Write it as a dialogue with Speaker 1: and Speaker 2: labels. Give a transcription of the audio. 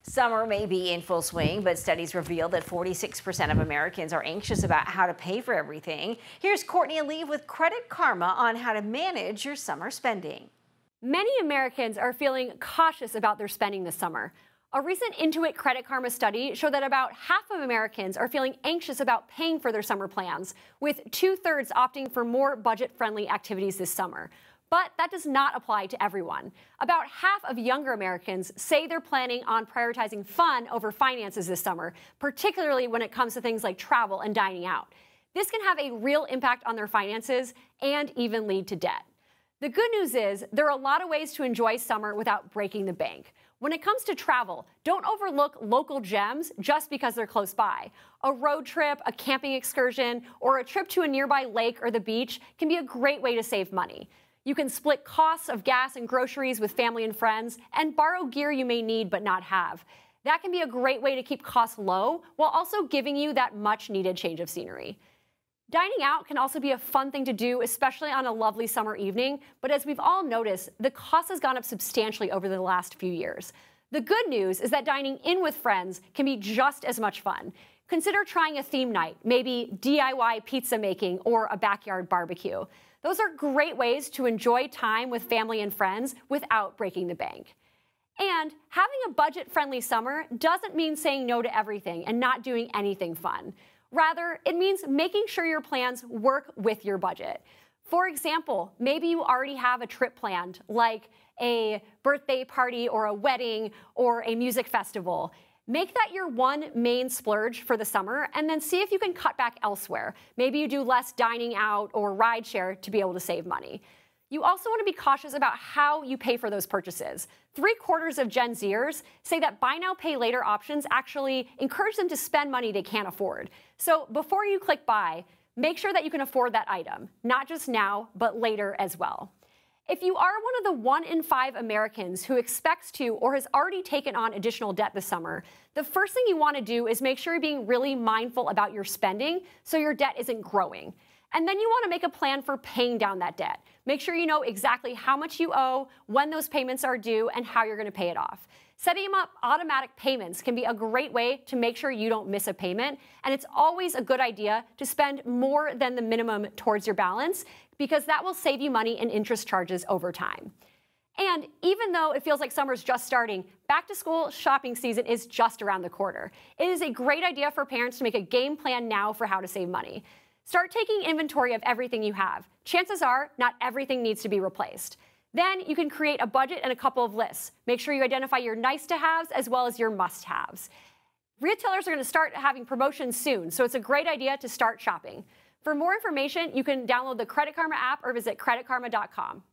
Speaker 1: Summer may be in full swing, but studies reveal that 46% of Americans are anxious about how to pay for everything. Here's Courtney Alev with Credit Karma on how to manage your summer spending.
Speaker 2: Many Americans are feeling cautious about their spending this summer. A recent Intuit Credit Karma study showed that about half of Americans are feeling anxious about paying for their summer plans, with 2/3 opting for more budget-friendly activities this summer. But that does not apply to everyone. About half of younger Americans say they're planning on prioritizing fun over finances this summer, particularly when it comes to things like travel and dining out. This can have a real impact on their finances and even lead to debt. The good news is there are a lot of ways to enjoy summer without breaking the bank. When it comes to travel, don't overlook local gems just because they're close by. A road trip, a camping excursion, or a trip to a nearby lake or the beach can be a great way to save money. You can split costs of gas and groceries with family and friends and borrow gear you may need but not have. That can be a great way to keep costs low while also giving you that much needed change of scenery. Dining out can also be a fun thing to do, especially on a lovely summer evening, but as we've all noticed, the cost has gone up substantially over the last few years. The good news is that dining in with friends can be just as much fun. Consider trying a theme night, maybe DIY pizza making or a backyard barbecue. Those are great ways to enjoy time with family and friends without breaking the bank. And having a budget-friendly summer doesn't mean saying no to everything and not doing anything fun. Rather, it means making sure your plans work with your budget. For example, maybe you already have a trip planned, like a birthday party or a wedding or a music festival. Make that your one main splurge for the summer and then see if you can cut back elsewhere. Maybe you do less dining out or rideshare to be able to save money. You also want to be cautious about how you pay for those purchases. 3/4 of Gen Zers say that buy now, pay later options actually encourage them to spend money they can't afford. So before you click buy, make sure that you can afford that item, not just now, but later as well. If you are one of the 1 in 5 Americans who expects to or has already taken on additional debt this summer, the first thing you want to do is make sure you're being really mindful about your spending so your debt isn't growing. And then you want to make a plan for paying down that debt. Make sure you know exactly how much you owe, when those payments are due, and how you're going to pay it off. Setting up automatic payments can be a great way to make sure you don't miss a payment. And it's always a good idea to spend more than the minimum towards your balance, because that will save you money in interest charges over time. And even though it feels like summer's just starting, back to school shopping season is just around the corner. It is a great idea for parents to make a game plan now for how to save money. Start taking inventory of everything you have. Chances are not everything needs to be replaced. Then you can create a budget and a couple of lists. Make sure you identify your nice-to-haves as well as your must-haves. Retailers are going to start having promotions soon, so it's a great idea to start shopping. For more information, you can download the Credit Karma app or visit creditkarma.com.